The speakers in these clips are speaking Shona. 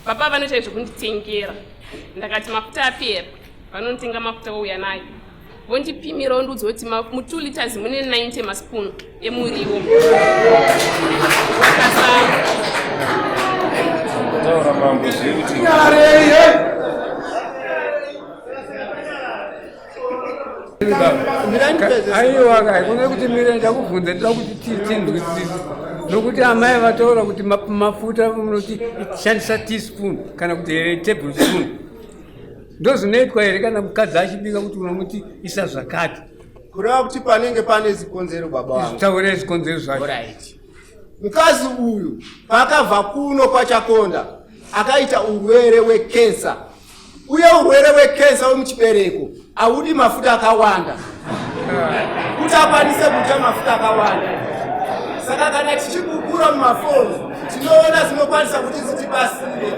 Baba vanoita zvekunditengera. Ndakati mafuta apera. Vanonitenga mafuta ouya nayo. Vondipimira ndudzi kuti mu 2 liters mune 90 maspoon emuriwo. Taura mambo zvekuti aiwa kaikona kuti mire ndakubvunza ndoda kuti tindwitsisi nokuti amai vataura kuti mafuta munoti shandisa teaspoon kana kuti tablespoon ndozvinoitwa here kana mukadzi achibika kuti unomuti isa zvakati kureva kuti panenge pane zikonzero baba wangu. Taurei zikonzero zvacho. Mukadzi uyu paakabva kuno kwaChakonda akaita urwere wekensa, uye urwere wekensa wemuchibereko haudi mafuta akawanda kuti akwanise kuita mafuta akawanda. Saka kana tichikukura mumafoni tinoona zinokwanisa kuti zitibasire.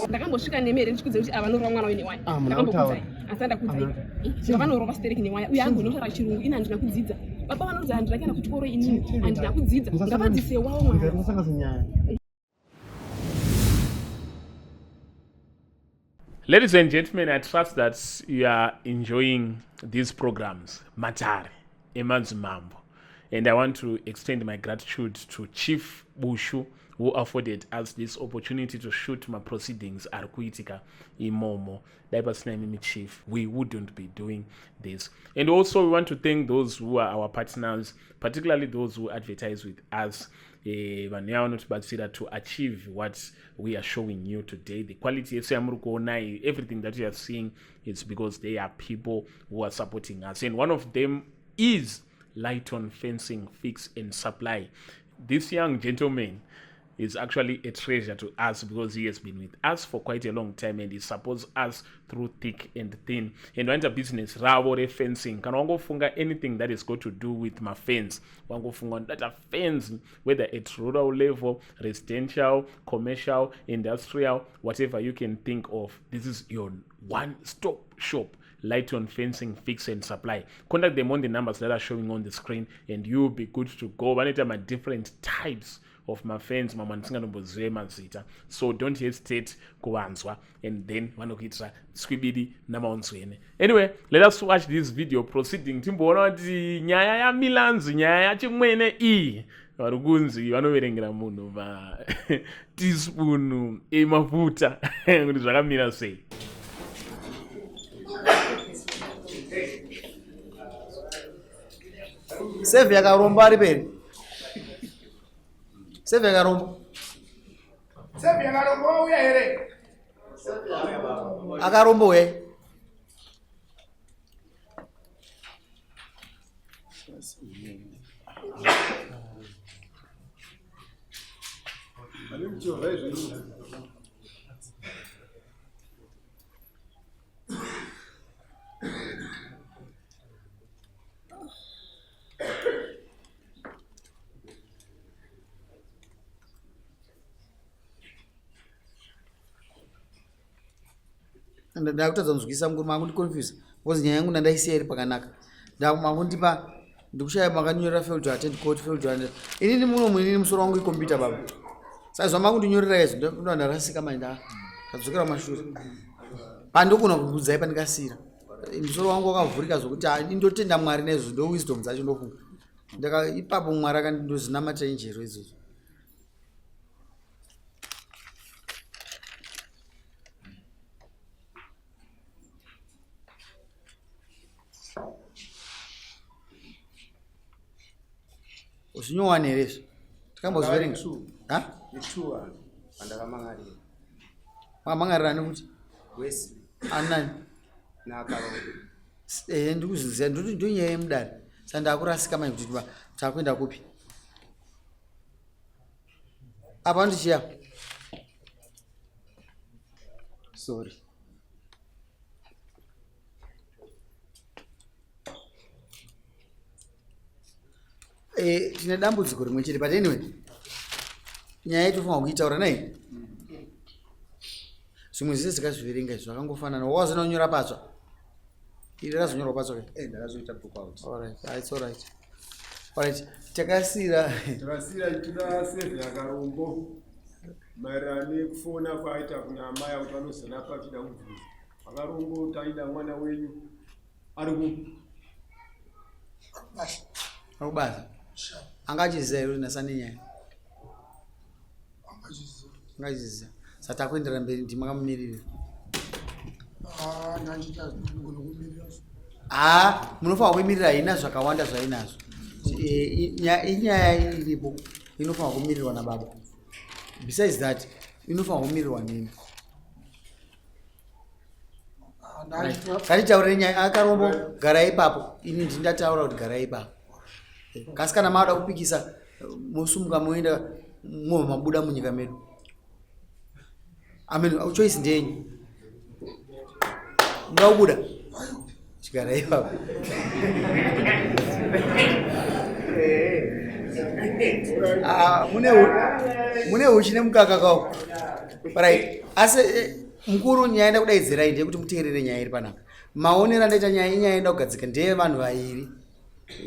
Ndakambosvika nemere ndichikudza kuti avanorova mwana wene waya. Ndakambokudzai. Asanda kudzai. Zvavanorova stereki newaya. Uye angu inotaura chirungu ina handina kudzidza. Baba vanoti handina kuenda kuchikoro inini handina kudzidza. Ngavadzise wawo mwana. Ladies and gentlemen, I trust that you are enjoying these programs, Matare, Emanzi Mambo. And I want to extend my gratitude to Chief Bushu, who afforded us this opportunity to shoot my proceedings at Kuitika Imomo. Chief, we wouldn't be doing this. And also we want to thank those who are our partners, particularly those who advertise with us, to achieve what we are showing you today. The quality of everything that you are seeing is because they are people who are supporting us. And one of them is Lighton Fencing, Fix and Supply. This young gentleman is actually a treasure to us because he has been with us for quite a long time and he supports us through thick and thin. And when the business, Rawore Fencing, can wango funga anything that is got to do with my fence. Wango funga that a fence, whether it's rural level, residential, commercial, industrial, whatever you can think of. This is your one-stop shop. Lighton Fencing, Fix and Supply. Contact them on the numbers that are showing on the screen and you'll be good to go. Anytime at different types of my fence, so don't hesitate kuanzwa and then wanokitra squibidi namaonswene. Anyway, let us watch this video proceeding. Timboona kuti nyaya ya Milanzi, nyaya ya chimwene varugunzi vanoverengera munhu va teaspoon emafuta kuti zvakamira sei. Save yakaromba ari peri. Save yakaromba. Save yakaromba uya here. Akarombo we. Ndakutadza kunzwisa mukuru mangu ndiconfuse because nyaya yangu ndandaisiya iri pakanaka. Ndakumangundipa ndikushaya makanyorera fail to attend court, fail to attend. Inini muno mwini musoro wangu ikompyuta baba. Sasa zvamangu ndinyorera izvo ndo ndarasika mainda. Kadzokera mashure. Pandokuna kubudzai pandikasira. Musoro wangu wakavhurika zvokuti indotenda Mwari nezvo ndo wisdom dzacho ndofunga. Ndaka ipapo Mwari akandindozinamata injero izvozvo. Usinyowani here. Takambozverenga. Ha? Ichuwa. Andakamangarira. Mamangarira nekuti Wesley. Anani? Nakarombo. Ndikuzviziva ndoti ndonyaya yemudare. Saka ndakurasika manje kuti takuenda kupi? Apa ndichiya. Sorry. Tine dambudziko rimwe chete but anyway nyaya yetofunga kuitaura nai zvimwe zvese zikazviverenga izvo zvakangofanana wazona kunyora patsva iri razonyorwa patsva ndakazoita book out. All right, it's all right. Alright, takasira tuna save yakarombo maererano nekufona kwaita kuna amai kuti vanozorapa vachida kubvisa vakarombo taida mwana wenyu ari akubasa angachiziva iro nasane nyaya angachiziva sati akuendera mberi ndimakamumirira munofanira kuimirira haina zvakawanda zvainazvo inyaya iripo inofanira kumirirwa nababa. Besides that inofanira kumirirwa nini. Kanditaurire nyaya akarombo garai ipapo ini ndindataura kuti garai ipapo kasi kana maada kupikisa musumuka muenda mabuda munyika medu. Choice ndenyu ngaubuda chigara ipapo mune uchi nemukaka kawo right. Asi mukuru nyaya enda kudaidzirai ndeyekuti muteerere nyaya iri panapa. Maonero andaita nyaya inyaya enda kugadzika ndeye vanhu vairi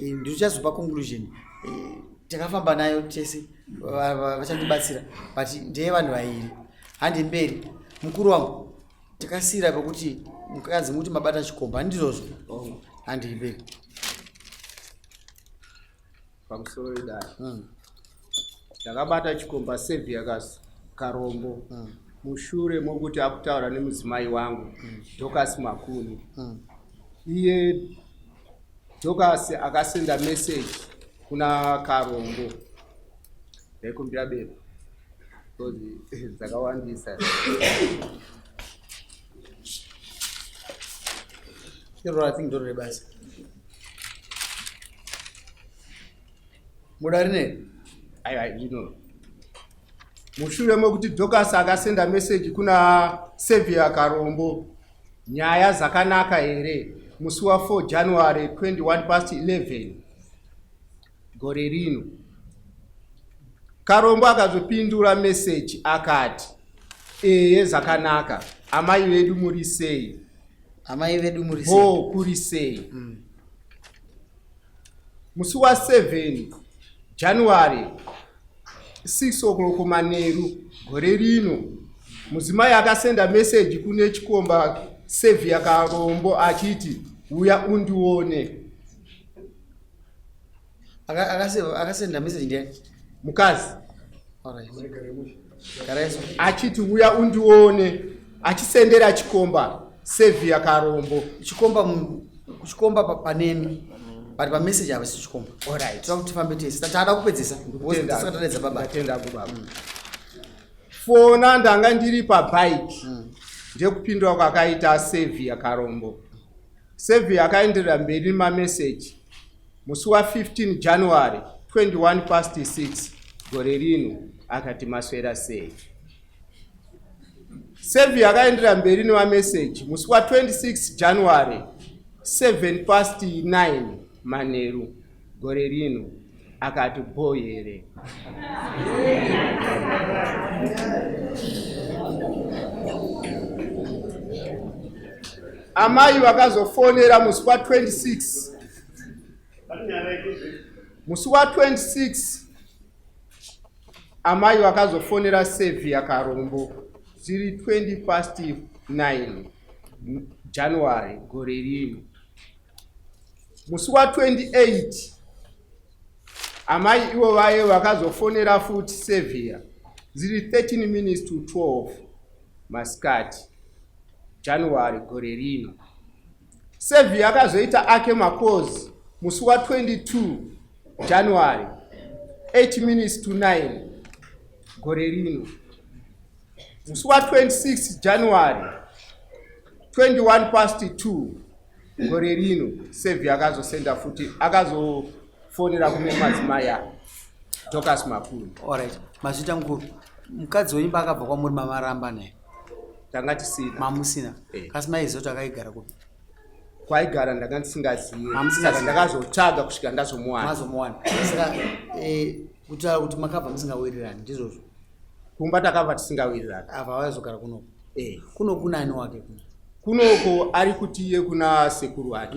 ndichazopa conclusion takafamba nayo tese vachandibatsira but ndeye vanhu vairi handi mberi. Mukuru wangu takasira pakuti mukadzi muti mabata chikomba ndizvozvo handi mberi pamusoro idai takabata chikomba Sevia Karombo mushure mokuti akutaura nemudzimai wangu Dorcas Makuni. Iye Dorcas akasenda message kuna Karombo ndekumbira bebe kozi dzakawandisa I think ndore basi mudarine aiwa mushure mokuti Dorcas akasenda message kuna Sevia Karombo nyaya zakanaka here musi wa 4 January 11 gore rino Karombo akazopindura message akati zakanaka amai vedu muri sei kuri sei. Musi wa 7 January 6 o'clock manheru gore rino mudzimai akasenda message kune chikomba Sevia Karombo achiti uya undione. Akasenda message ndiye mukazi Gareso achiti uya undione achisendera chikomba Sevia Karombo chikomba panemi but pa message ava si chikomba. Alright, tinokuti fambe tese taada kupedzisa tisakatadza baba atenda kubaba fona ndanga ndiri pabike ndekupindura kwakaita Sevia Karombo. Sevia akaenderera mberi mameseji musi wa 15 January 6 gore rino akati maswera sei. Sevia akaenderera mberi nemameseji musi wa 26 January 9 manheru gore rino akati boyere. Amai vakazofonera musi wa 26 amai vakazofonera Sevia Karombo ziri 9 January gore rino. Musi wa 28 amai ivo vaye vakazofonera futi Sevia ziri 13 minutes to 12 masikati January gore rino. Sevia akazoita ake makozi musi wa 22 January 8 minutes to 9 gore rino. Musi wa 26 January 2 gore rino Sevia akazosenda futi akazofonera kune madzimai Dorcas Makuni. Alright, mazvita mukuru mukadzi wenyimba akabva kwamuri mamaramba naye tanga tisina mamusina kasi maizoti akaigara kupi kwaigara ndanga ndisingazivi saka ndakazotsvaga kusvika ndazomuwana saka kutaura kuti makabva musingawirirani ndizvozvo kumba takabva tisingawirirani apa vaizogara kunoko kuno kunani wake kunoko ari kuti iye kuna sekuru wake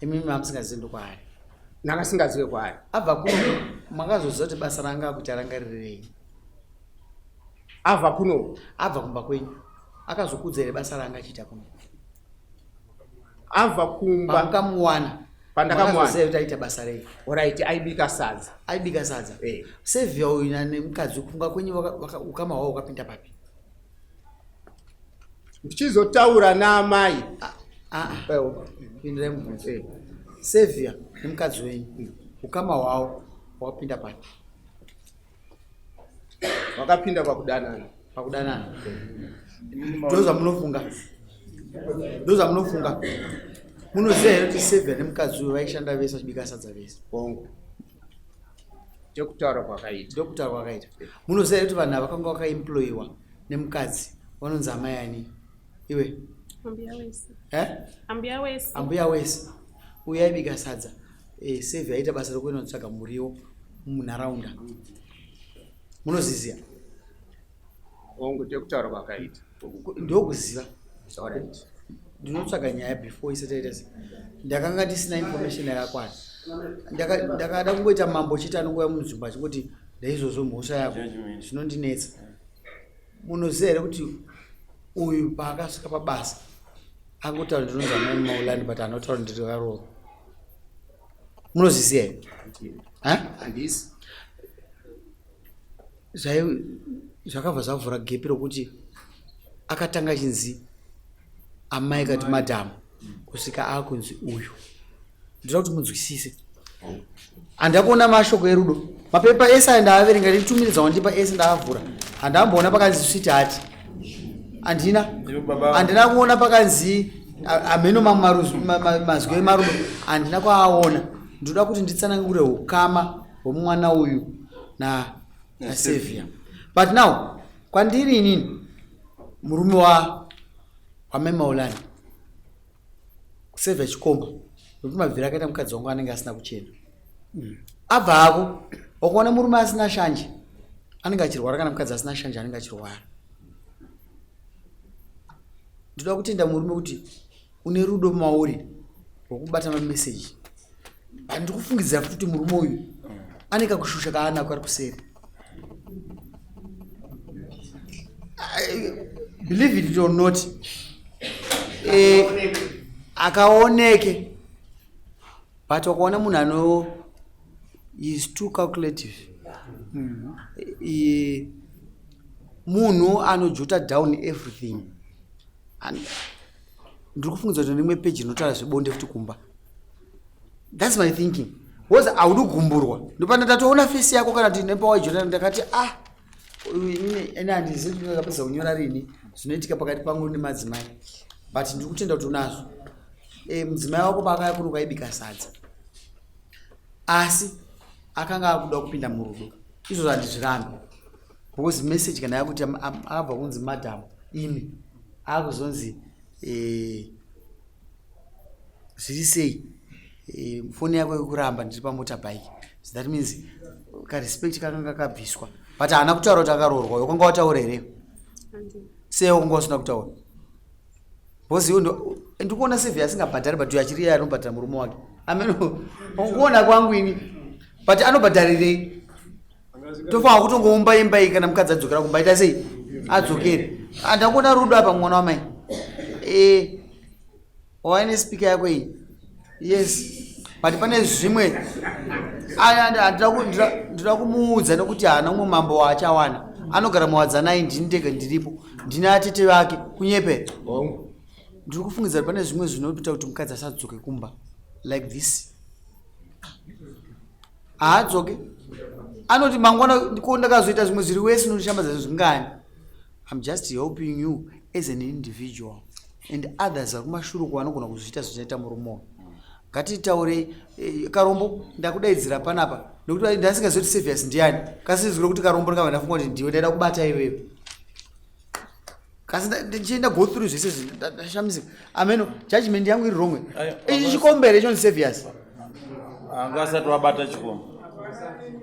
imimi mamusingazivi ndokwaari nakasingazive kwayo. Abva kuno makazoziva kuti basa ranga kuti arangarirei. Abva kuno. Abva kumba kwenyu. Akazokudza here basa ranga achiita kuno. Abva kumba. Pamakamuwana. Makazoziva kuti aita basa rei. Alright, aibika sadza. Aibika sadza. Saviour uyu nemukadzi kumba kwenyu ukama hwavo ukapinda papi? Ndichizotaura naamai. Pindirai mubvunzo. Saviour nemukadzi wenyu ukama hwavo wakapinda papi? Wakapinda pakudanana. Pakudanana. Ndoza munofunga. Munoziva here kuti Saviour nemukadzi uyu vaishanda vese vachibika sadza vese? Bongo. Ndokutaura kwakaita. Munoziva here kuti vanhu ava vakanga vakaemployiwa nemukadzi vanonzi amai ani? Iwe? Ambuya wese. Uyu aibika sadza. Saviour aita basa rokuenda kutsvaga muriwo munharaunda. Munozviziva? Bongo ndokutaura kwakaita. Ndokuziva. Ndinotsvaga nyaya before isati yaita sei. Ndakanga ndisina information yakakwana. Ndakada kungoita mambo chiti anongouya munzvimbo achingoti ndaizvozvo mhosva yako zvinondinetsa. Munoziva here kuti uyu paakasvika pabasa angotaura ndinonzi amai Maulani but anotaura ndiri Karoro. Munozviziva here? Handisi. Zvakabva zvavhura gepi rokuti akatanga achinzi amai kati madhamu kusvika akunzi uyu. Ndoda kuti munzwisise. Handakuona mashoko erudo. Mapepa ese andaaverenga nditumiridza wandipa ese ndaavhura. Handamboona pakanzi switi hati. Handina kuona pakanzi ameno mazwi emarudo. Handina kuaona. Ndoda kuti nditsanangure ukama hwomwana uyu na Saviour. But now, kwandiri inini murume wamai Maulani Saviour chikomba nokuti mabviri akaita mukadzi wangu anenge asina kuchena. Abva ako wakaona murume asina shanje anenge achirwara kana mukadzi asina shanje anenge achirwara. Ndoda kutenda murume kuti une rudo mauri rwokubata mameseji. Handikufungidzira kuti murume uyu ane kakushusha kaanako ari kuseri. Believe it or not, akaoneke, but wakaona munhu is too calculative. Munhu anojota down everything. And ndiri kufungidzira kuti ndimwe page inotaura zvebonde futi kumba. That's my thinking. Was audi kugumburwa. Ndopanda tatoona face yako kana kuti nepa wajota ndakati ene handizivi kuti ndakapedza kunyora rini zvinoitika pakati pangu nemadzimai. But ndiri kutenda kuti unazo. Mudzimai wako paakaya kuno kaibika sadza. Asi akanga akuda kupinda murudo. Izvo handizvirambi. Because message kana yakuti akabva kunzi madam imi akuzonzi zviri sei foni yako yekuramba ndiri pamotorbike. So that means karespect kakanga kabviswa. But haana kutaura kuti akarorwa. Wakanga wataura here? Sei wakanga usina kutaura? Because iwo ndikuona Saviour asingabhadhari but achiri iye anobhadhara murume wake. Ameno ukuona kwangu ini. But anobhadharirei? Tofanira kutongoumba imba iyi kana mukadzi adzokera kumba ita sei? Adzokere. Handakuona rudo apa mwana wamai. Waine speaker yako iyi? Yes. But pane zvimwe ndira kumuudza nekuti haana umwe mambo waachawana. Anogara muwadzanai ndini ndega ndiripo. Ndina atete vake kunyepera. Ndiri kufungidzira kuti pane zvimwe zvinoita kuti mukadzi asadzoke kumba like this. Haadzoke. Anoti mangwana ndakazoita zvimwe zviri wese nondishambadza zvingani. I'm just helping you as an individual and others ari kumashure kwavanogona kuzviita zvichaita murume. Ngatitaure Karombo ndakudaidzira panapa nokuti ndasingazoti Saviour ndiani. Kasi ndizvira kuti Karombo ndakabva ndafunga kuti ndiwe ndaida kubata iwewe. Kasi ndichienda go through zvese ndashamisika. Ameno judgment yangu iri wrong. Ichi chikombere icho Saviour. Anga asati wabata chikombo.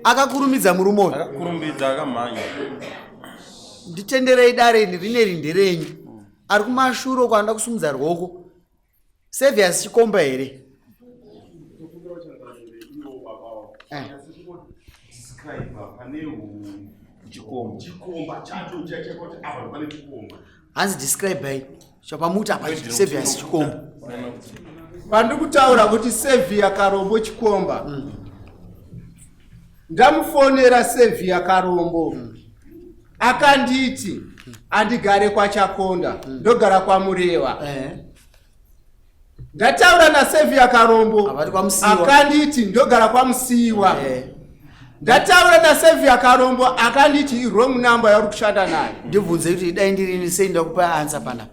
Akakurumidza murume. Akakurumbidza akamhanya. Nditenderei dare rine rinderenyu. Ari kumashure kwaanda kusumudza ruoko. Saviour chikomba here. hanzi describe hai chapamuti apa Saviour's chikomba pandiri kutaura kuti Saviour Karombo chikomba ndamufonera Saviour Karombo akanditi andigare kwaChakonda ndogara kwaMureva ndataura naSaviour Karombo akanditi ndogara kwaMusiwa ndataura naSaviour Karombo akanditi wrong number yari kushanda naye ndibvunze kuti dai ndirini sei ndakupa answer pana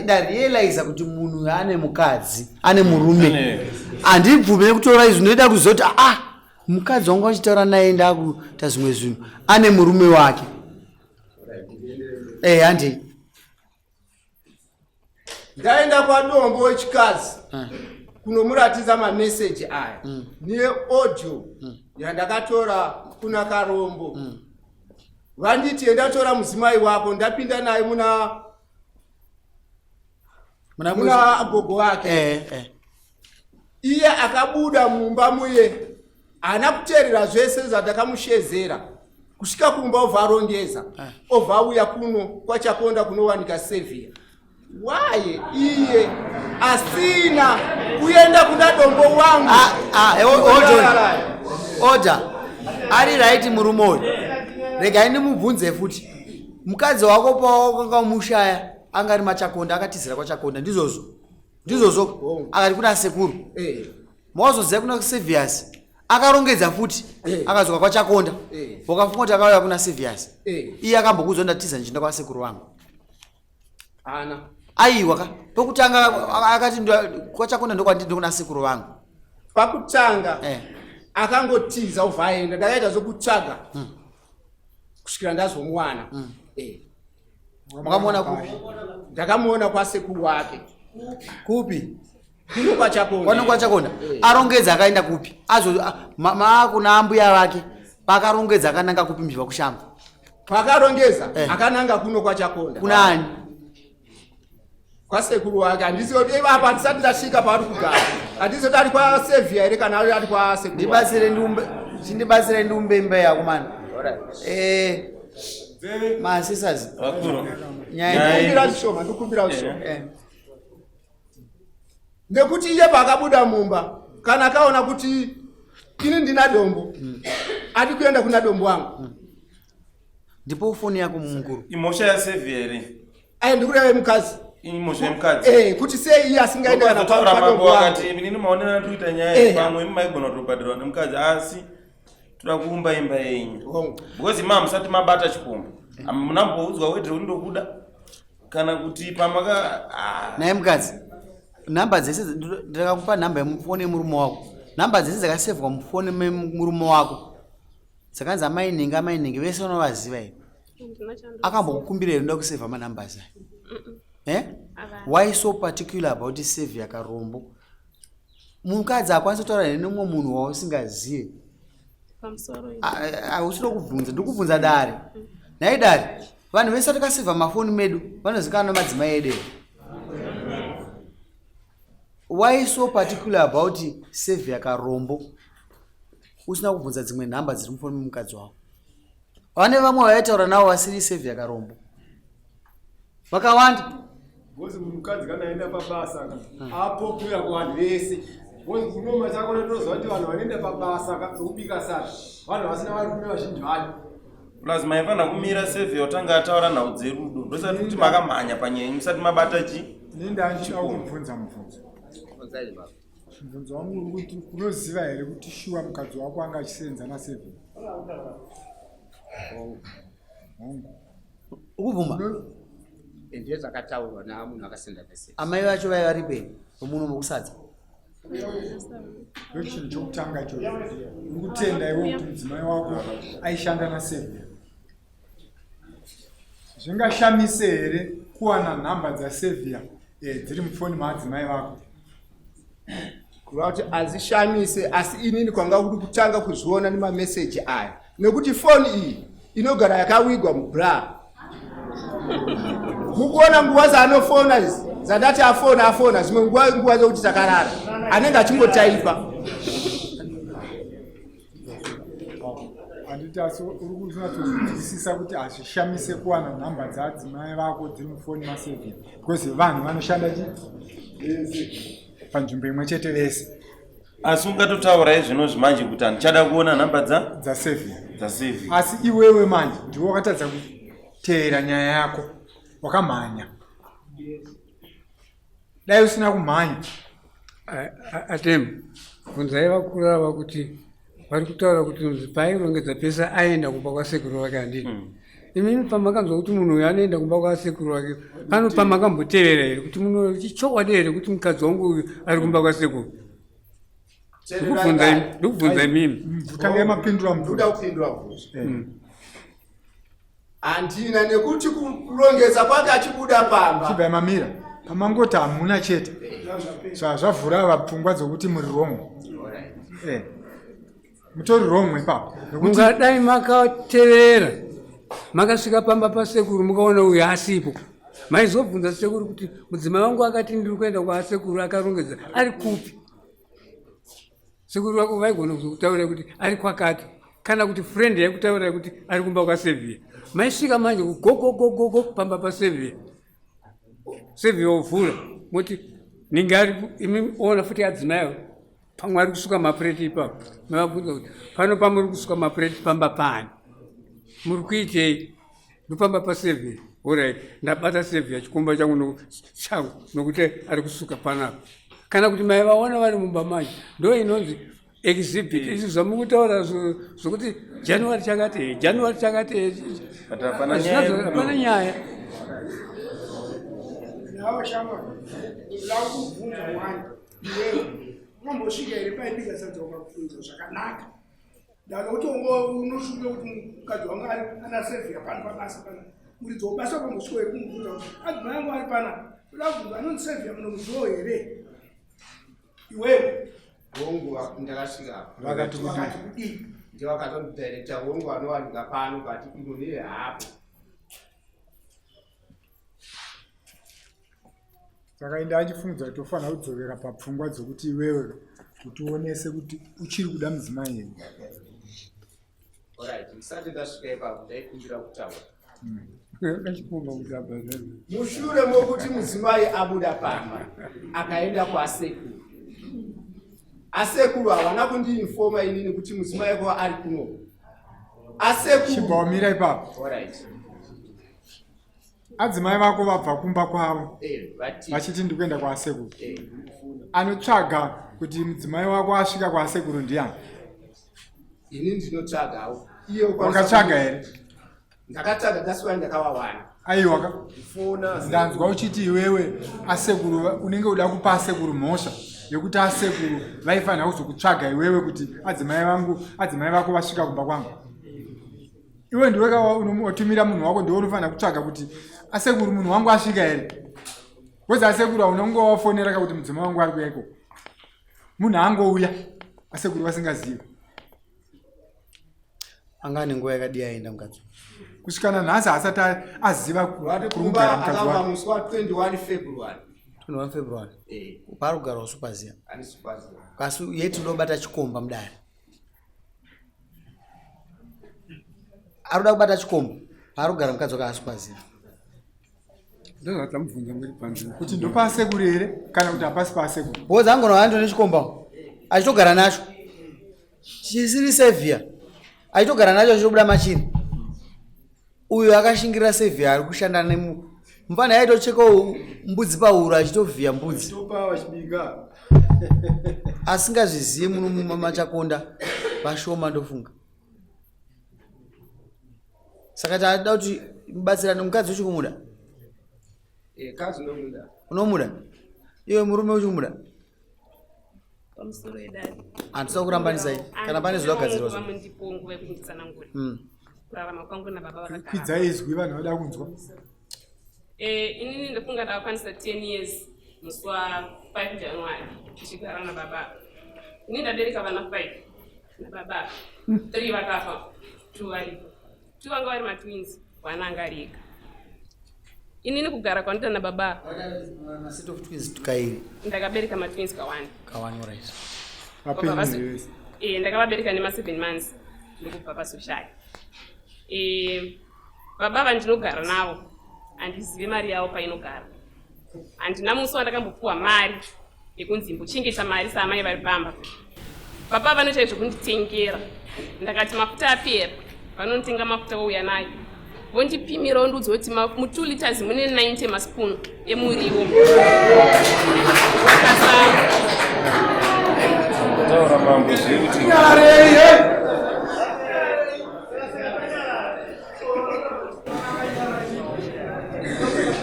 ndarealize kuti munhu ane mukadzi ane murume andibvume kutora izvi ndoida kuzoti mukadzi wangu achitaura naye ndakuita zvimwe zvinhu ane murume wake handei ndaenda kwaDombo wechikazi kunomuratidza mameseji aya neaudio yandakatora kuna Karombo vanditi endatora mudzimai wako ndapinda naye muna gogo wake iye akabuda mumba muye haana kuteerera zvese zvandakamushezera kusvika kumba obva arongeza obva auya kuno kwaChakonda kunowanika Saviour waye iye asina kuenda kuna Dombo wangu order ari right murume uyu regai ndimubvunze futi mukadzi wako pawakanga umushaya anga ari maChakonda akatizira kwaChakonda ndizvozvo akati kuna sekuru mawazoziva kuna Saviour's akarongedza futi akazoka kwaChakonda wakafunga kuti akauya kuna Saviour's iye akambokuudza ndatiza ndichienda kwasekuru wangu aiwa pokutanga akati kwaChakonda ndokwandiri kuna sekuru wangu pakutanga akangotiza ubva aenda ndakaita zokutsvaga kusvikira ndazomwana makamuona kupi ndakamuona kwasekuru wake kupi kuno kwaChakonda arongedza akaenda kupi kuna ambuya vake pakarongedza akananga kupi mbiva kushamba pakarongedza akananga kuno kwaChakonda kuna ani kwasekuru wake handizoti apa ndisati ndasvika paari kugara handizoti ari kwaSaviour here kana ari kwasekuru chindibatsire ndiumbe imba yako mani masisas ndikumbira zvishoma ndekuti iye paakabuda mumba kana akaona kuti ini ndina Dombo ati kuenda kuna Dombo wangu ndipo foni yako mukuru imhosva yaSaviour here ndikureva mukadzi imhosva yemukadzi kuti sei iye asingaenda kana kwa Dombo wangu akati inini maonera ndikuita nyaya pamwe maigona kutobhadhirwa nemukadzi asi toda kuumba imba yenyu because mama musati mabata chikomba munamboudzwa weti undokuda kana kuti pamaka naye mukadzi namba dzese ndakakupa namba yemufoni yemurume wako namba dzese dzakasevhwa mufoni memurume wako dzakanzi amainingi vese unovaziva here akambokukumbira here ndoda kusevha manambers aya why so particular about Saviour Karombo mukadzi akwanisa kutaura nemumwe munhu wausingazive usina kubvunza ndikubvunza dare nai dare vanhu vese vatakasevha mafoni medu vanozikana namadzimai edu why so particular about Saviour Karombo usina kubvunza dzimwe nhamba dziri mufoni memukadzi wako vane vamwe vaitaura navo vasiri Saviour Karombo vakawanda ngozi mukadzi kana aenda pabasa apo kuya kuvanhu vese kunoma chako ndotoziva kuti vanhu vanoenda pabasa kubika sada vanhu vasina varume vazhinji vayo plus maifana kumira Saviour tanga ataura nhau dzerudo ndosati kuti makamhanya panyaya musati mabata chi nendachida kumubvunza mubvunzo wangu uri kuti unoziva here kuti shuwa mukadzi wako anga achisenza naSaviour ukubvuma ndiye dzakataurwa namunhu akasenza naSaviour amai vacho vaiva ripeni romuno mokusadza ndochinhu chokutanga icho uri kutenda iwe kuti mudzimai wako aishanda naSaviour zvingashamise here kuwana nhamba dzaSaviour dziri mufoni maadzimai vako kureva kuti hazishamise asi inini kwanga kuri kutanga kuzviona nemameseji aya nekuti foni iyi inogara yakawigwa mubra mukuona nguva dzaanofona idzi dzandati afona zvimwe nguva dzokuti takarara anenge achingotaipa handiti asi uri kunyatsokunzwisisa kuti hazvishamise kuwana nhamba dzeadzimai vako dziri mufoni masevhia because vanhu vanoshanda panzvimbo imwe chete vese. Asi ungatotaura izvino zvimanje kuti handichada kuona nhamba dzasevhia. Asi iwewe manje ndiwe wakatadza kuteera nyaya yako, wakamhanya. Dai usina kumhanya. Atemu, kunzai vakuru ava kuti vari kutaura kuti pairongedza pesa aenda kumba kwasekuru vake handini. Imini pamakanzwa kuti munhu uyu anoenda kumba kwasekuru vake, pano pamakamboteerera here kuti munhu chichokwadi here kuti mukadzi wangu uyu ari kumba kwasekuru. Ndikubvunza imimi. Kange mapindura ndoda kupindura bvunzo. Andina nekuti kurongedza kwake achibuda pamba. Chibai mamira. Pamangoti hamuna chete. Zvavhura vapfungwa dzokuti muri romwe. Mutori romwe ipapo. Mungadai makateerera. Makasvika pamba pasekuru mukaona uyu asipo. Maizobvunza sekuru kuti mudzimai wangu akati ndiri kuenda kwasekuru akarongedza ari kupi? Sekuru wako vaigona kuzokutaurira kuti ari kwakati, kana kuti friend yakutaurira kuti ari kumba kwasevhia. Maisvika manje kugogogogogo pamba pasevhia. Sevhia ovhura moti ningari imi ona futi adzimai pamwe ari kusuka mapureti ipapo. Mavabvunza kuti pano pamuri kusuka mapureti pamba pani, muri kuitei? Ndopamba pasevhia. Alright, ndabata sevhia chikomba changu nokuti ari kusuka panapa. Kana kuti mai vaona vari mumba manje ndo inonzi exhibit. Izvi zvamukutaura zvokuti January chakati hapana nyaya. Nawo shama lakubvunza wani iwewe unombosvika here paipika sadzoka kubvunza zvakanaka ndanokuti unoshuva kuti mukadzi wangu ana sevhia pano pabasa pana muri dzobasa pambosvika here kumubvunza kuti adzimai yangu ari pana uda kubvunza anonzi sevhia munomuzivo here iwewe? Hongu ndakasvika vakati kudii ndivakatodirekta hongu anowanika pano kati inonire hapo. Saka enda achifunza kuti tofanira kudzokera papfungwa dzokuti iwewe kuti uonese kuti uchiri kuda mudzimai yenyu. Alright, ndisati ndasvika ipapo ndaikumbira kutaura. Mushure mushure mokuti mudzimai abuda pamba akaenda kwasekuru, asekuru havana kundiinfoma inini kuti mudzimai wako ari kuno. Asekuru chimbawamira ipapo. Alright. Adzimai vako vabva kumba kwavo vachiti ndikuenda kwasekuru. Anotsvaga kuti mudzimai wako asvika kwasekuru ndiani? Ini ndinotsvagawo. Wakatsvaga here? Ndakatsvaga, that's why ndakavawana. Aiwa, ndanzwa uchiti iwewe asekuru unenge uda kupa asekuru mhosva yekuti asekuru vaifanira kuzokutsvaga iwewe kuti adzimai vako vasvika kumba kwangu. Iwe ndiwe unotumira munhu wako ndiwe unofanira kutsvaga kuti asekuru munhu wangu asvika here. Wezi asekuru haunonge wafonera kuti mudzimai wangu ari kuya ikoko. Munhu angouya asekuru vasingazivi. Angane nguva yakadii aenda mukadzi? Kusvikana nhasi asati aziva kurungara mukadzi wake. Musi wa 21 February. 21 February. Pari kugara usupazia. Ani supazia. Kasi yeti ndobata chikomba mudare. Aruda kubata chikomba. Pari kugara mukadzi wake asupazia. Ndozvatamubvunza muri panze. Kuti ndopasekuru here kana kuti hapasi pasekuru. Boza angono hando nechikomba. Achitogara nacho. Chisiri sevhia. Achitogara nacho chichobuda machini. Uyu akashingirira sevhia ari kushanda mufana yaitocheka mbudzi pauro achitovhiya mbudzi. Asingazvizivi muno mumachakonda vashoma ndofunga. Saka taada kuti mubatsirane mukadzi uchikumuda. Kazi unomuda. Unomuda? Iwe murume uchikumuda? Pamusoro edadi. Handisa kurambanisai kana pane zvakagadzirwa zvo. Mundipongo yekunditsanangura. Kurarama kwangu nababa vakagara. Kwidza izwi vanhu vada kunzwa. Inini ndofunga ndakakwanisa 10 years musi wa5 January tichigara nababa. Inini ndabereka vana 5 nababa. 3 vakafa, 2 varipo. 2 vanga vari matwins, 1 anga ari ega. Inini kugara kwandita nababa. Set of twins tukairi. Ndakabereka matwins ka1. Ka1, right. Apeni. Ndakavabereka nema 7 months. ndikubva pasoshari. Baba vandinogara navo handizive mari yavo painogara. Handina musi wandakambopuwa mari yekunzi mbochengeta mari saamai vari pamba. Baba vanoita zvokunditengera. Ndakati mafuta apera, vanotenga mafuta vouya nayo. Vondipimira vondiudza kuti mu2 liters mune 90 maspoon emuriwo.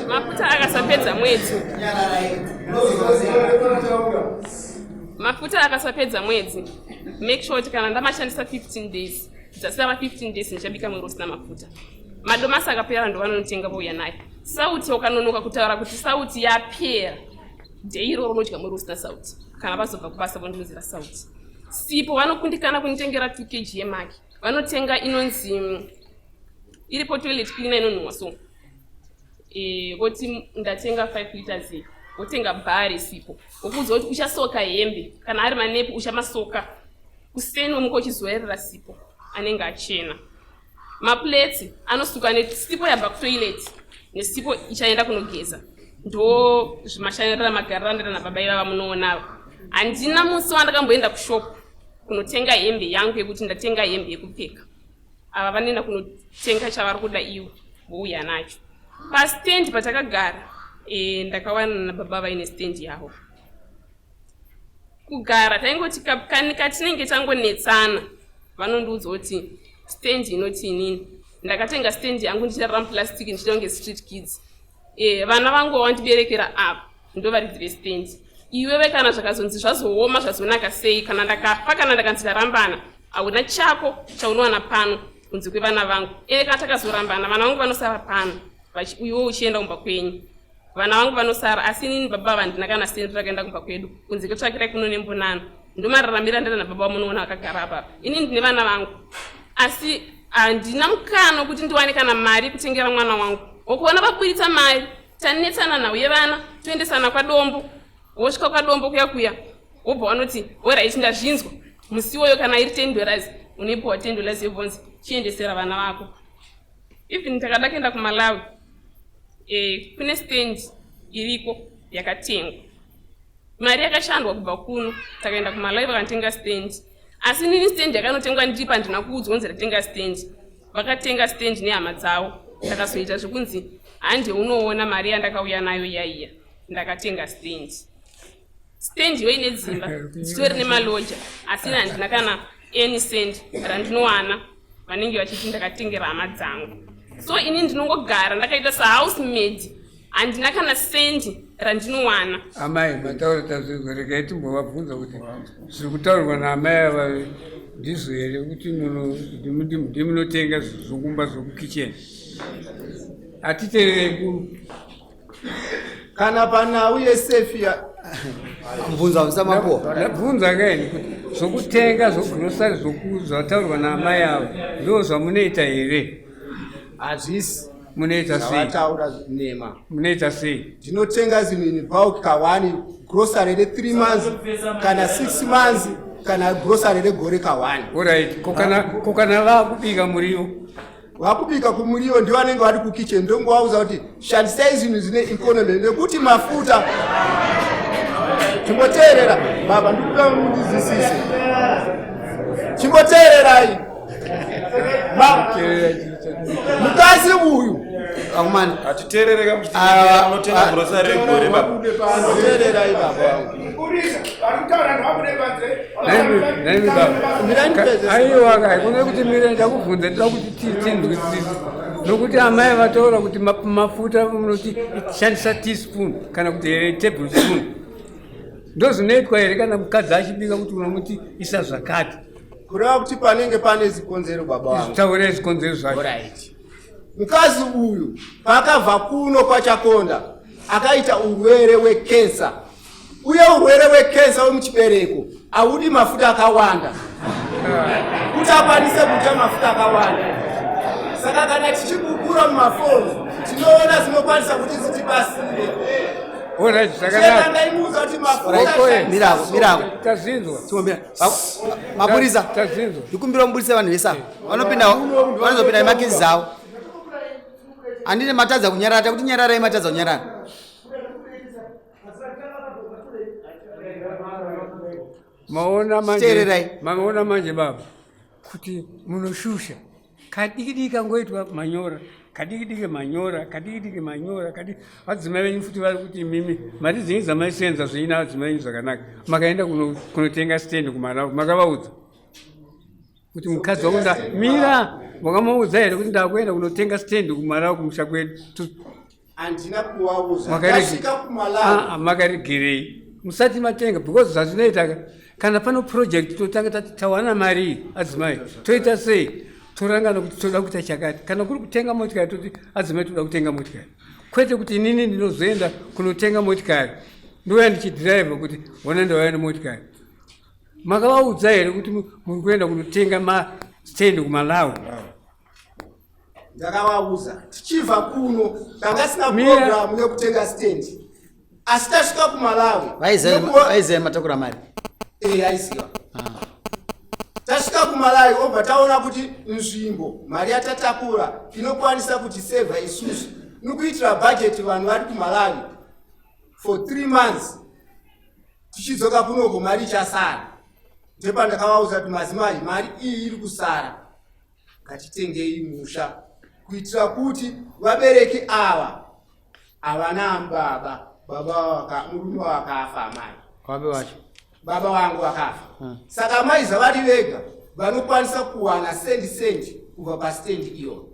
Mafuta akasapedza mwedzi. Mafuta akasapedza mwedzi. Make sure kuti kana ndamashandisa 15 days, dzasava 15 days ndichabika mwero usina mafuta. Madomasi akapera ndo vanotenga vouya nayo. Sauti ukanonoka kutaura kuti sauti yapera. Ndeiro unodya mwero usina sauti. Kana vazobva kubasa vondiuzira sauti. Sipo vanokundikana kunitengera 2 kg yemaki. Vanotenga inonzi iripo toilet cleaner inonhuhwa so. Voti ndatenga 5 liters iyi. Votenga bhari sipo. Vokuudza kuti uchasoka hembe kana ari manepu uchamasoka. Kuseni womuka uchizoerera sipo anenge achena. Maplates anosuka nesipo yabva kutoilet nesipo ichaenda kunogeza. Ndo zvimashanirira magarira nababai vava munoona. Handina musi wandakamboenda kushop kunotenga hembe yangu yekuti ndatenga hembe yekupfeka. Ava vanoenda kunotenga chavari kuda ivo vouya nacho. Pastand patakagara ndakawana nababa vaine stand yavo. Kugara taingoti katinenge tangonetsana vanondiudza kuti stand inoti inini. Ndakatenga stand yangu ndichirara plastic ndichidonge street kids. Vana vangu wandiberekera apa ndo varidzi stand. Iwewe kana zvakazonzi zvazooma zvazonaka sei kana ndakafa kana ndakanzi rambana hauna chako chaunowana pano kunze kwevana vangu. Kana takazorambana vana vangu vanosara pano iwe uchienda kumba kwenyu. Vana vangu vanosara asi inini baba vandina kana stand rakaenda kumba kwedu kunze kwetsvakirai kuno nembonano. Ndomararamira ndana nababa munoona akagara apa. Inini ndine vana vangu. Asi handina mukano kuti ndiwane kana mari kutengera mwana wangu. Ukuona vaburitsa mari tanetsana nawo yevana toendesana kwadombo. Wosvika kwadombo kuya wobva wanoti alright ndazvinzwa musi woyo kana iri $10 unoipiwa $10 yebvonzi chiendesera vana vako. Even ndakada kuenda kuMalawi kune stand iriko yakatengwa. Mari yakashandwa kubva kuno takaenda kuMalawi vakatenga stand. Asi nini stand yakanotengwa ndiripa handina kuudzwa kunzi ndatenga stand. Vakatenga stand nehama dzavo. Ndakazoita zvokunzi hande unoona mari yandakauya nayo yaiya. Ndakatenga stand. Stand yo ine dzimba dzitori nemaloja asi handina kana any cent randinowana vanenge vachiti ndakatengera hama dzangu. So ini ndinongogara ndakaita sahousemaid handina kana cent randinowana. Amai mataura tazviregai timbovabvunza kuti zviri kutaurwa naamai ava ndizvo here kuti ndimunotenga zvokumba zvokukicheni. Hatiteererei kuru kana panhau yesefia Mbunza usamapo. Ndabvunza kaini kuti zvokutenga zvogrocery zvataurwa naamai avo ndo zvamunoita here? Hazvisi. Munoita sei? Zvavataura nema. Munoita sei? Ndinotenga zvinhu in bulk kawani grocery re3 months kana 6 months kana grocery regore kawani. Alright, kokana vakubika muriwo. Vakubika kumuriwo ndiwo vanenge vari kukitchen ndongowauza kuti shandisai zvinhu zvine economy nekuti mafuta. Chimboteerera baba ndikuda mundizwisise. Chimboteererai. Mukazi uyu akumani atiterereka mutenga grocery regore baba. Chimboteererai baba. Aiwa kai kune kuti mire ndakubvunza ndida kuti tindwisise nokuti amai vataura kuti mafuta munoti shandisa teaspoon kana kuti tablespoon ndozvinoitwa here kana mukadzi achibika kuti unomuti isa zvakati. Kureva kuti panenge pane zikonzero baba wangu. Taurei zikonzero zvacho. Mukazi uyu pakabva kuno kwaChakonda akaita urwere wekensa. Uye urwere wekensa wemuchibereko haudi mafuta akawanda kuti akwanise kuita mafuta akawanda. Saka kana tichikukura mumafoni tinoona zvinokwanisa kuti zitibasire. Ora Chakanga imuza kuti mafuta. Mirako. Tazinzwa. Timombira. Mapurisa. Tazinzwa. Ndikumbira mupurisa vanhu vesa. Vanozopinda nemakezi zavo. Andine matadza kunyarara kuti nyararai matadza kunyarara. Maona manje baba kuti munoshusha kadiki kangoitwa manyora kadiki manyora adzimai venyu futi vari kuti mimi mari dzinyi dzamaisenza zveina adzimai venyu zvakanaka makaenda kunotenga stand kumaravu makavaudza kuti mukadzi wangu mira wakamaudza here kuti ndakuenda kunotenga stand kumaravu kumusha kwedu andina kuwauza tasvika kumalavu makaregerei musati matenga because zvazvinoita kana pano project totanga tawana mari adzimai toita sei torangana kuti toda kuita chakati kana kuri kutenga motikari toti adzimai toda kutenga motikari kwete kuti inini ndinozoenda kunotenga motikari ndouya ndichidhiraivha kuti ona ndauya nemotikari makavaudza here kuti muri kuenda kunotenga mastand kumalawu ndakavauza tichibva kuno tanga sina programu yekutenga stand asi tasvika kumalawi vaiziva matakura mari aiziva tasvika kumalawi obva taona kuti nzvimbo mari yatatakura inokwanisa kuti seva isusu nikuitira bhajeti vanhu vari kumalawi for 3 months tichidzoka kunoko mari ichasara ndepandakavauza kuti madzimai mari iyi iri kusara ngatitengei musha kuitira kuti vabereki ava havana baba murume wakafa amai baba vangu vakafa saka maiza vari vega vanokwanisa kuwana sendi kubva pastendi iyo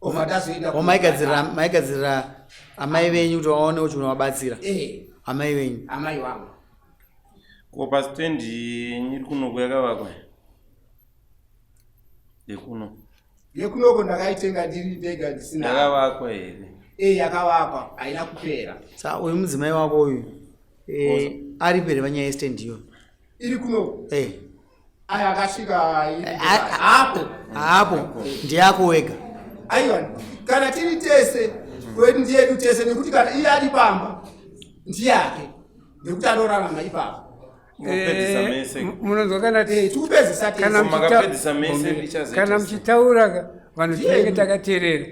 obva tazoenda maigadzirira amai venyu kuti vaone kuti unovabatsira amai venyu amai vangu ko pastendi nyiri kunoko yakavakwa yekunoko ndakaitenga ndiri vega ndisina yakavakwa here yakavakwa haina kupera sa uyu mudzimai wako uyu ari pere panyaya yestand iyo iri kunoko aya akasvika hapo ndiyako wega aiwa kana tiri tese kwedu ndiyedu tese nekuti kana iye ari pamba ndiyake nekuti anorarama ipapo munonzwa tikupedzisa kana muchitaura vanhu tinenge takateerera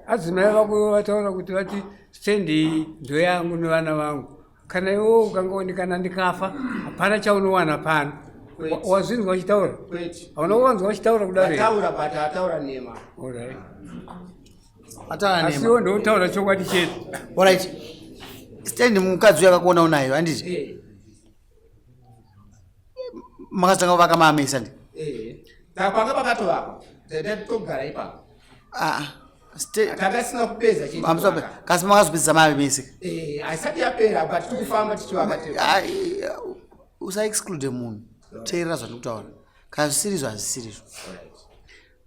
adzimai vako vataura kuti vati stendi ndoyangu nevana vangu kana iwo ukangaonekana ndikafa hapana chaunowana pano wazvinzwa wachitaura hauna kuvanzwa wachitaura kudataura nema asiwo ndoutaura chokwadi chedu alright stendi mukadzi yakakuona unayo handiti makazotanga kuvaka maamesa ndi panga pakatovakwa togara ipapo takasina kupedza kasi makazopedzisa maamesa haisati yapera but tikufamba tichivaka usaexclude munhu teerera zvandikutaura kana zvisirizvo hazvisirizvo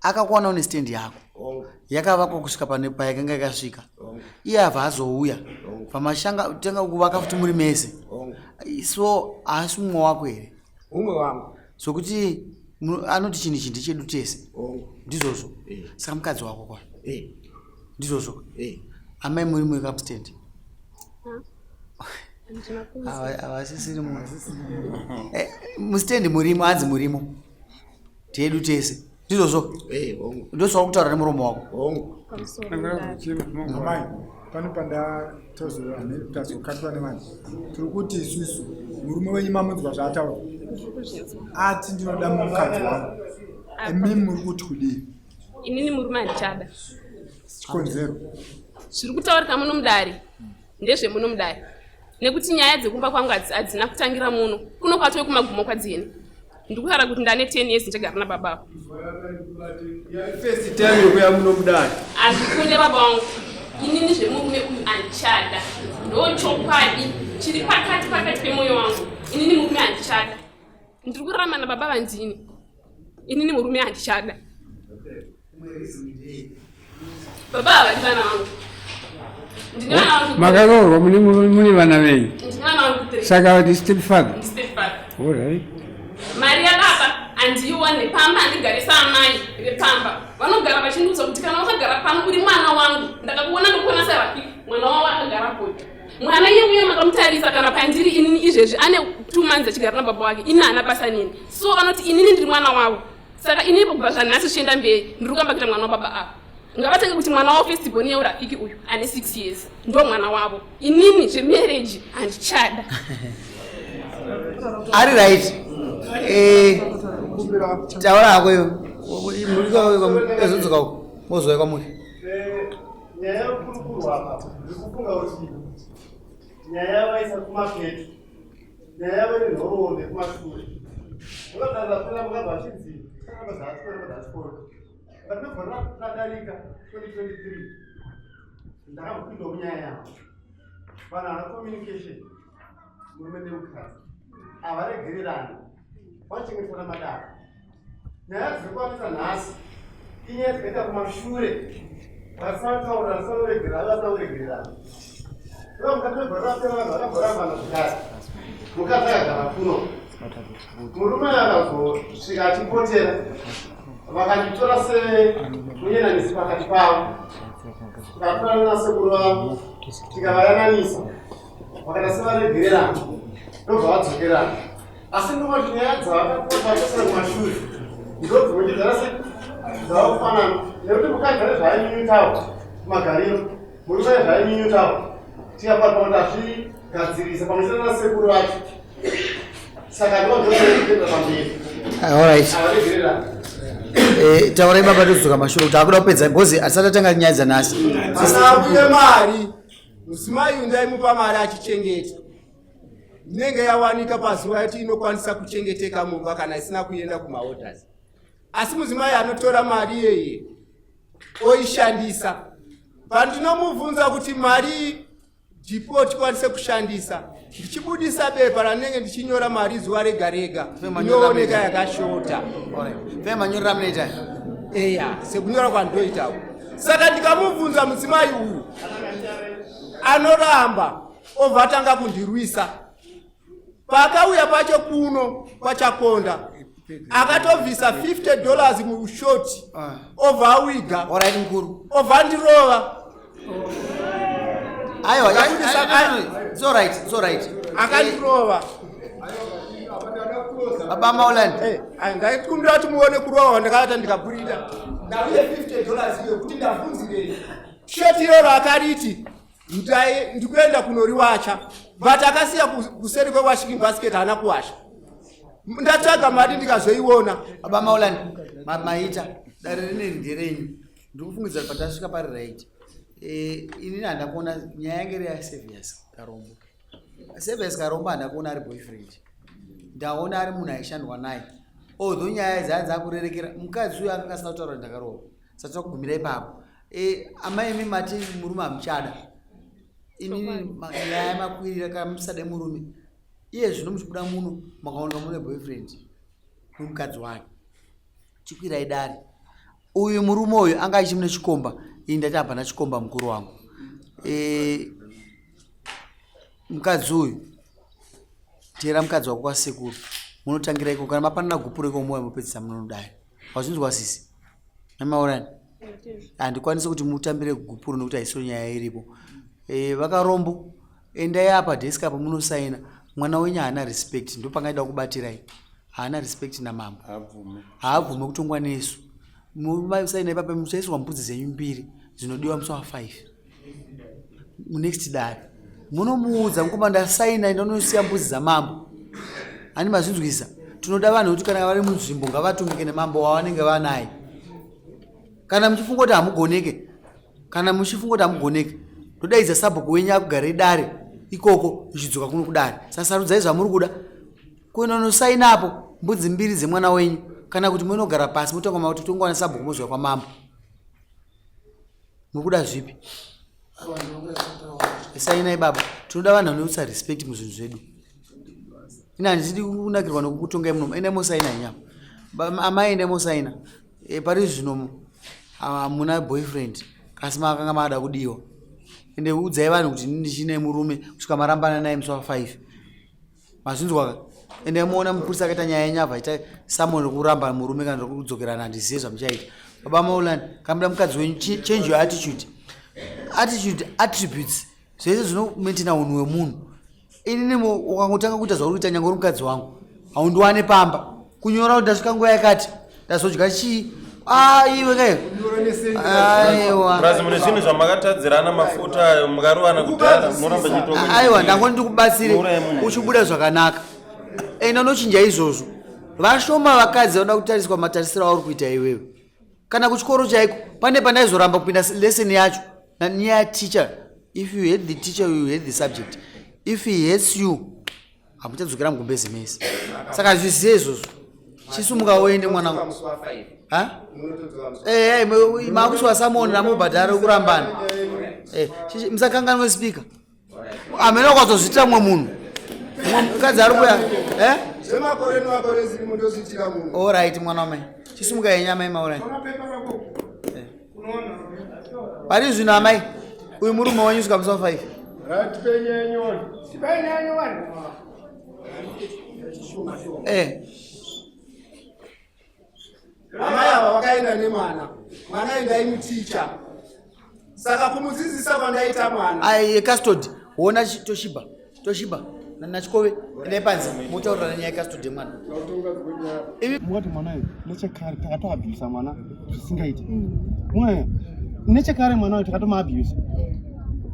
akakuwana une stendi yako yakavakwa kusvika payakanga yakasvika iye abva azouya pamashanga tenga kuvaka futi muri mese so haasi mumwe wako here umwe wangu sokuti anoti chinhu ichi ndechedu tese ndizvozvo saka mukadzi wako kwa ndizvozvo amai muri muikapustendi havasisiri mustendi murimo hanzi murimo tedu tese ndizvozvo ndosvaka kutaura nemuromo wako amai pano pandazokatwa nevanhu tiri kuti isusu murume wenyu mamunzwa zvaataura ati ndinoda mukadzi wangu imimi muri kuti kudii inini murume handichada chikonzero zviri kutaurika muno mudare ndezvemuno mudare nekuti nyaya dzekumba kwangu hadzina kutangira muno kuno kwatoi kumagumo kwadzini ndikutaura kuti ndane 10 years ndichagara nababa first time yokuya muno mudare handikunde baba wangu inini zvemurume uyu handichada ndochokwadi chiri pakati pemwoyo wangu inini murume handichada ndiri kurarama nababa vandini inini murume handichada baba havadi vana vangu makaroorwa mune vana venyu saka vati step father alright mari yababa handiione pamba handigarisa amai vepamba vanogara vachindiudza kuti kana wakagara pano uri mwana wangu ndakakuona ndokuona sevapi mwana wavo akagara poto mwana iye makamutarisa kana pandiri inini izvezvi ane 2 months achigara nababa wake ini haana basa nini so vanoti inini ndiri mwana wavo saka inini pakubva zvanhasi zvichienda mberi ndiri kukamba kuita mwana wababa avo ngavatenge kuti mwana wavo festival yeurafiki uyu ane 6 years ndo mwana wavo inini zvemarriage handichada ari right taura akoyo murikaezodzoka mozouya kwamuri nyaya yokurukuru apa ndikufunga kuti nyaya yavaisa kumapeto nyaya yavo nenhorombe kumashure unotarira kuna mukabva vachinzi akabazaasikoro vatinobva radarika 2023 ndakambopindawo munyaya yavo vanhu vana communication murume nemukadzi havaregererani vachengetana madaka nyaya dzirikwanisa nhasi inyaya dzikaita kumashure vasataura vasanoregererana iva mukatobvarapera vanhu vakabvarambana kudai mukadzi akagara kuno murume akazosvika achipotera vakachitora semunyenanisi pakati pavo vakatorana nasekuru vavo tikavayananisa vakata sevaregererana ndobva vadzokerana asi ndovati nyaya dzavakatosera kumashure ndodzimwe dzavakufanana nekuti mukadzi ane zvainyunyutawo kumagariro murume ane zvainyunyutawo tikapata kuti azvigadzirisa pamusana nasekuru vacho saka ndozvoenda pamberi avaregererana taurai baba todzoka mashure kuti akuda kupedza bhozi asati atanga nyaya dzanhasi asabuye mari mudzimai ndaimupa mari achichengeta inenge yawanika pazuva yati inokwanisa kuchengeteka mumba kana isina kuenda kumaorders asi mudzimai anotora mari iyeye oishandisa pandinomubvunza kuti mari ndipo tikwanise kushandisa ndichibudisa bepa ranenge ndichinyora mari zuva rega rega inooneka yakashota femanyorera munoita eya sekunyora kwandoitawo saka ndikamubvunza mudzimai uyu anoramba obva atanga kundirwisa pakauya pacho kuno pachakonda akatobvisa $50 mushoti obva awiga obva andirova akandirova baba Maulani ndaikumbira kuti muone kurova kwandakaita ndikapurida ndauye $50 iyo kuti ndabvunzirei shoti iroro akariti ndikuenda kunoriwacha but akasiya kuseri kwewashing basket haana kuwasha ndatsvaga mari ndikazoiona baba Maulani maita dare rine nderenyu ndikufungidza kuti patasvika pari right inini handakuona nyaya yange reyaServius Karombo. Servius Karombo handakuona ari boyfriend, ndaona ari munhu aishandwa naye although nyaya dzaanza kurerekera mukadzi uyu akanga asina kutaura ndakarova sati takugumira ipapo amai imi mati murume hamuchada inini nyaya makwirira kana musade murume iye zvino muchibuda muno makaoneka mune boyfriend nomukadzi wake chikwirai dare uyu murume uyu anga achimune chikomba ini ndati hapana chikomba mukuru wangu mukadzi uyu tera mukadzi wako kwasekuru munotangira iko kana mapanana gupuro iko moyo mupedzisa munodai wazvinzwa sisi namaurani handikwanisi kuti mutambire gupuro nokuti haisiro nyaya iripo vakarombo endai apa desk apa munosaina mwana wenyu haana respect ndo pangaida kubatirai haana respect namambo haabvume kutongwa nesu musaina ipapa muchaiswa mbudzi dzenyu mbiri dzinodiwa musi wa5 munext dare munomuudza mukomba ndasaina ndinosiya mbudzi dzamambo ani mazvinzwisa tinoda vanhu kuti kana vari munzvimbo ngavatungike nemambo wavanenge vanaye kana muchifunga kuti hamugoneke kana muchifunga kuti hamugoneke todaidza sabhuku wenyu akugare dare ikoko ichidzoka kuno kudare sasarudzai zvamuri kuda kuenda nosainapo mbudzi mbiri dzemwana wenyu kana kuti munogara pasi mutongoma kuti tongwana sabhuku mozouya kwamambo muri kuda zvipi sainai baba tinoda vanhu vanoutsa respect muzvinhu zvedu ina handisidi kunakirwa nokukutongai muno endai mosaina nyama amai endai mosaina pari zvino hamuna boyfriend kasi makanga maada kudiwa ende udzai vanhu kuti ndichine murume kusvika marambana naye musi wa5 mazvinzwaka ende muona mupurisa akaita nyaya yenyavha ita samoni rekuramba murume kana rekudzokerana handizive zvamuchaita baba Maulani kamuda mukadzi wenyu change your attitude attributes zvese zvinomentina unhu wemunhu. Inini ukangotanga kuita zvauri kuita nyange uri mukadzi wangu haundiwane pamba kunyora kuti ndasvika nguva yakati ndazodya chii. Iwe kai Brazi mune zvinhu zvamakatadzirana mafuta mukarovana kudhara munoramba chitoko. Aiwa ndangoni ndikubatsire uchibuda zvakanaka. Enda unochinja izvozvo. Vashoma vakadzi vanoda kutariswa matarisiro auri kuita iwewe. Kana kuchikoro chaiko pane pandaizoramba kupinda lesson yacho nanyaya teacher. If you hate the teacher you hate the subject. If he hates you hamuchadzokera mugumbezi mese. Saka zvizive izvozvo. Chisumuka uende mwanangu. Makuswa samoni namubhadhara kurambana. Musakanganwe speaker. Amena kwazozvitira mwe munhu. Mukadzi ari kuya. All right mwana wamai. Chisumuka yenyama imaura. Pari zvino amai. Uyu murume wanyu svika musa 5. Amai ava vakaenda nemwana. Mwana enda imuticha. Saka kumudzidzisa kwandaita mwana. Ai custody. Wona Toshiba. Nachikove ende panzi mutaurira nanyaya custody mwana. Mungati mwana uyu nechekare takatoabhiyusa mwana zvisingaiti. Mwana nechekare mwana uyu takatomaabhiyusa.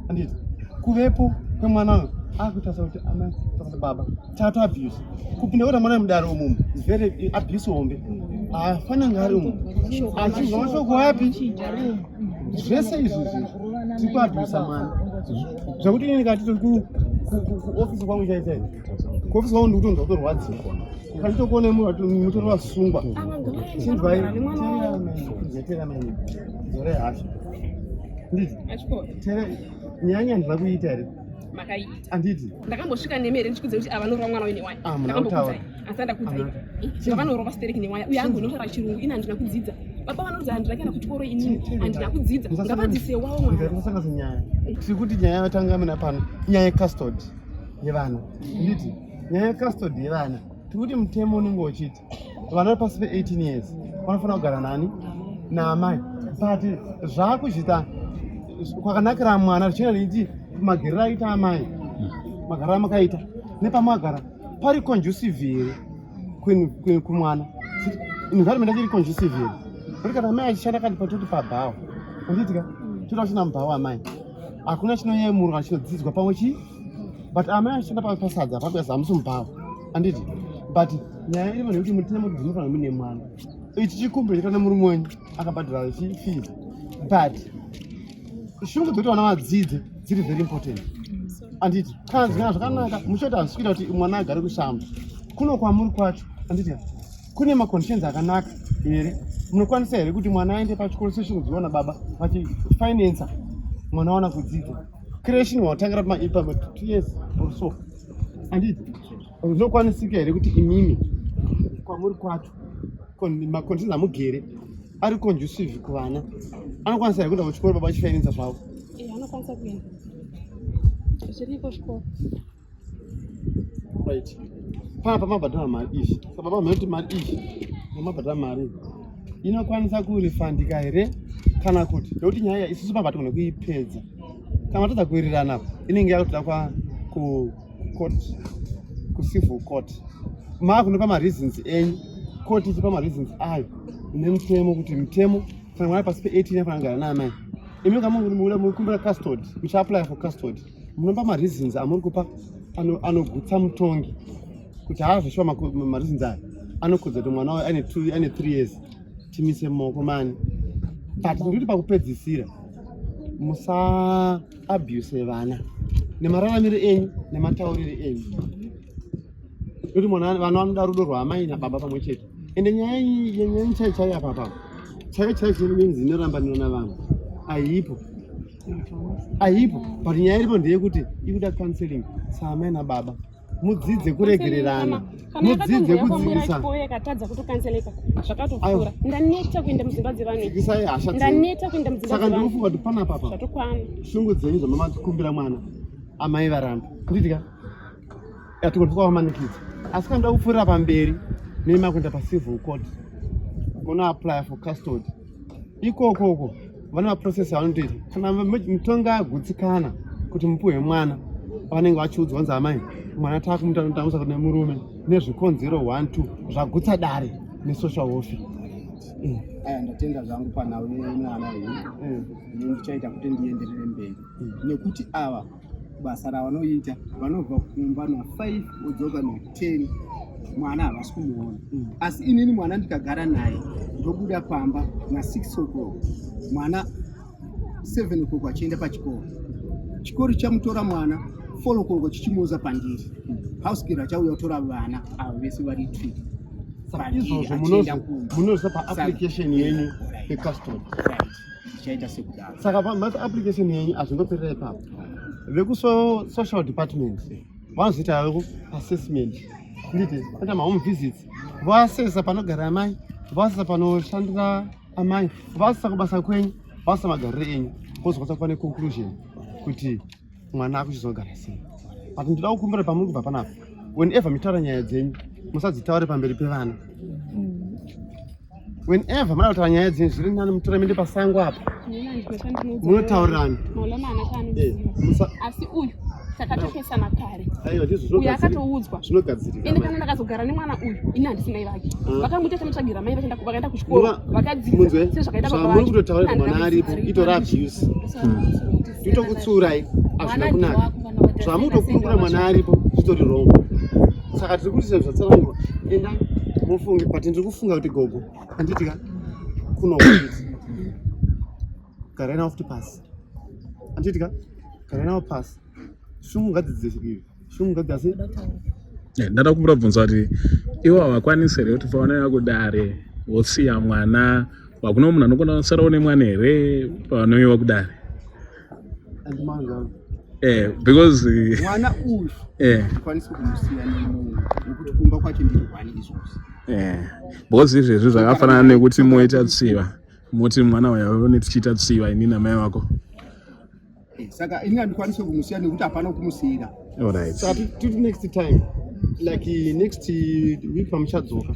Anditi kuvepo kwemwana uyu akuita sauti ana baba takatoabhiyusa. Kupinda kuti mwana mudaro umu is very abuse hombe. Afana ngari umu. Achizwa mashoko wapi? Zvese izvi tikuabhiyusa mwana. Zvakuti ini ngati tiri kuofisi kwangu chaizai. Kuofisi kwangu ndikutonza kutorwadziwa. Ukachitokuone munhu ati mutori wasungwa. Chinzwai kuzetera mani. Zore hasha. Nditi. Tere nyanya ndira kuita ere. Makaita. Anditi. Ndakambosvika nemere ndichikudze kuti avanorowa mwana wenyu wai. Ndakambokudzai. Asanda kudzai. Vanorova stereki newaya. Uye angu unotaura chirungu ina handina kudzidza. Baba vanodzi handina kuenda kuchikoro inini handina kudzidza. Ngavadzise wawo mwana. Ndakasangasa nyaya. Sikuti nyaya yatangamira pano. Nyaya custody yevana. Nditi. Nyaya custody yevana. Tikuti mutemo unenge uchiti vana vari pasi pe 18 years vanofanira kugara nani naamai. But zvakuzvita kwakanakira mwana zvichina niti magerero aita amai magariro amakaita nepamagara pari conducive here kumwana. Environment iri conducive here. Kuti kana amai achishanda kati patoti pabhawa anditika toda kuchina mubhawa amai hakuna chinoyemurwa chinodzidzwa pamwe chi but amai achishanda pasadza papesa hamusi mubhawa anditi. But nyaya iri vanhu kuti mutemo dzinofanira mune mwana ichi chikumbo chitana murume wenyu akabhadhara chifizi. But shungu dzoti vana vadzidze dziri very important anditi. Kana zvigana zvakanaka muchoti hazvisvira kuti mwana agare kushamba kuno kwamuri kwacho anditi kune maconditions akanaka here. Munokwanisa here kuti mwana aende pachikoro seshungu dziona baba vachifinansa mwana awana kudzidza. Creation watangira pamaipa 2 years or so anditi. Zvinokwanisika here kuti imimi kwamuri kwacho maconditions amugere ari conducive kuvana. Anokwanisa here kuenda kuchikoro baba vachifinansa zvavo. Anokwanisa kuenda. Zviriko chikoro. Right. Papa mabhadhara mari izvi. Saka baba mheti mari izvi nemabhadhara mari inokwanisa kurifandika here kana kuti ndokuti nyaya isusu mabhati kuna kuipedza. Kana matadza kuwirirana inenge yakutoda civil court. Makunopa mareasons enyu court ichipa mareasons ayo nemutemo kuti mutemo kana mwana pasi pe 18 afanira kugara naamai. Imi kama mukumbira custody muchiapply for custody munopa mareasons amuri kupa anogutsa mutongi kuti haazvishuwa mareasons aya anokudza kuti mwana wayo ane 3 years timise mumaoko mani. But ndikuti pakupedzisira musaabuse vana nemararamiro enyu nematauriro enyu kuti vana vanoda rudo rwaamai nababa pamwe chete. Ende nyaya yenyu chaiyo apapa chaiyo zinoramba nina vanhu aipo. But nyaya iripo ndeyekuti ikuda counseling saamai nababa mudzidze kuregererana mudzidze kudzidzisa. Yakatadza kutokanseleka zvakatopfuura. Ndaneta kuenda mudzimba dzevanhu. Ndaneta kuenda mudzimba dzevanhu. Saka ndinofunga kuti pana papa zvatokwana shungu dzenyu dzamamadzikumbira mwana amai varamba nditika yatikotwavamanikidza. Asi kana ndoda kupfuurira pamberi nema kuenda pacivil court muna apply for custody ikokoko vana maprocess avanototi kana mutonga agutsikana kuti mupuhwe mwana vanenge vachiudzwa kunzi amai mwana takumutamusa kune murume nezvikonzero 1-2 zvagutsa dare nesocial warfare. Aya ndatenda zvangu panawe mwana uyu ndichaita kuti ndienderere mberi nekuti ava basa ravanoita vanobva kumba na5 vodzoka na10 mwana havasi kumuona. Asi inini mwana ndikagara naye ndobuda pamba na6 o'clock mwana 7 o'clock achienda pachikoro. Chikoro chamutora mwana 4 o'clock chichimuudza pandiri. House girl achauya kutora vana avo vese vari treat. Izvozvo munoisa paapplication yenyu yecustody. Chaita sekudaro. Saka paapplication yenyu hazvingoperera ipapo. Vekusocial department vanozoita assessment. Nditi ata mahome visits voasesa panogara amai, voasesa panoshandira amai, voasesa kubasa kwenyu, voasesa magariro enyu, vozokwanisa kuva neconclusion kuti mwana akuchizogara sei. But ndinoda kukumbira pamuri kubva panapa, whenever mitaura nyaya dzenyu musadzitaure pamberi pevana. Whenever mada kutaura nyaya dzenyu zviri nani mutora mende pasango apa munotaurirana. Asi uyu takatopesana kare. Uyu akatoudzwa. Zvinogadzirika. Ende kana ndakazogara nemwana uyu ini handisina vake. Vakangoita chamutsvagira mai vakaenda kuchikoro. Vakadzidza. Sezvakaita baba vacho. Muri kutotaura mwana aripo itora abuse. Nditokutsurai hazvina kunaka. Zvamutokumbura mwana aripo zvitori wrong. Saka tiri kuti zvatsarangu enda mufunge but ndiri kufunga kuti gogo anditika kunokuti garai nawo futi pasi. Anditika garai nawo pasi. Ndada kumbura bvunza kuti iwo havakwanisi here kuti pavanouya kudare vosiya mwana wakuna munhu anokona kusarawo nemwana here pavanoiwa kudare? Because mwana uyu akwanisi kumusiya nemunhu nekuti kumba kwacho ndiri kwani izvozvi. Because izvezvi zvakafanana nekuti moita tsiva moti mwana uyu tichiita tsiva ini namai vako. Saka ini handikwanisi kumusiya nekuti hapana kumusiyira. Alright. So next time, like next week pamuchadzoka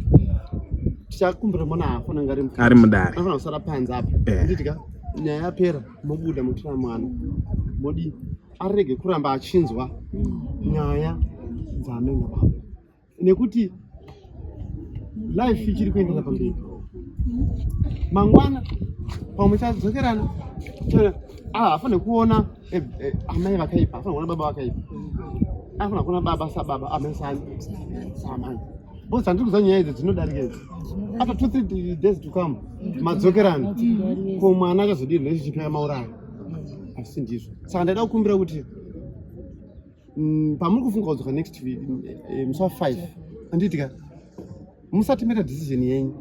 tichakumbira mwana hafona ngari mukati. Ari mudare. Afana kusara panze apa. Nditika nyaya yapera mobuda mutora mwana. Modi arege kuramba achinzwa nyaya dzamai nababa. Nekuti life ichiri kuendera pamberi. Mangwana pamuchadzokerana afane kuona amai vakaipa, afane kuona baba vakaipa, afane kuona baba sababa amai samai. Both handiri kuziva nyaya idzi dzinodarika idzi. After 2-3 days to come madzokerana ko mwana achazodii relationship mauraya. Asi ndizvo. Saka ndaida kukumbira kuti pamuri kufunga kudzoka next week musi wa5 anditika musatimira decision yenyu,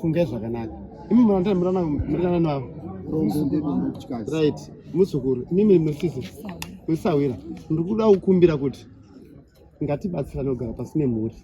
fungai zvakanaka. Imi murana navo right muzukuru mimi musisi musawira ndikuda kukumbira kuti ngatibatsirane kugara pasine mhuri.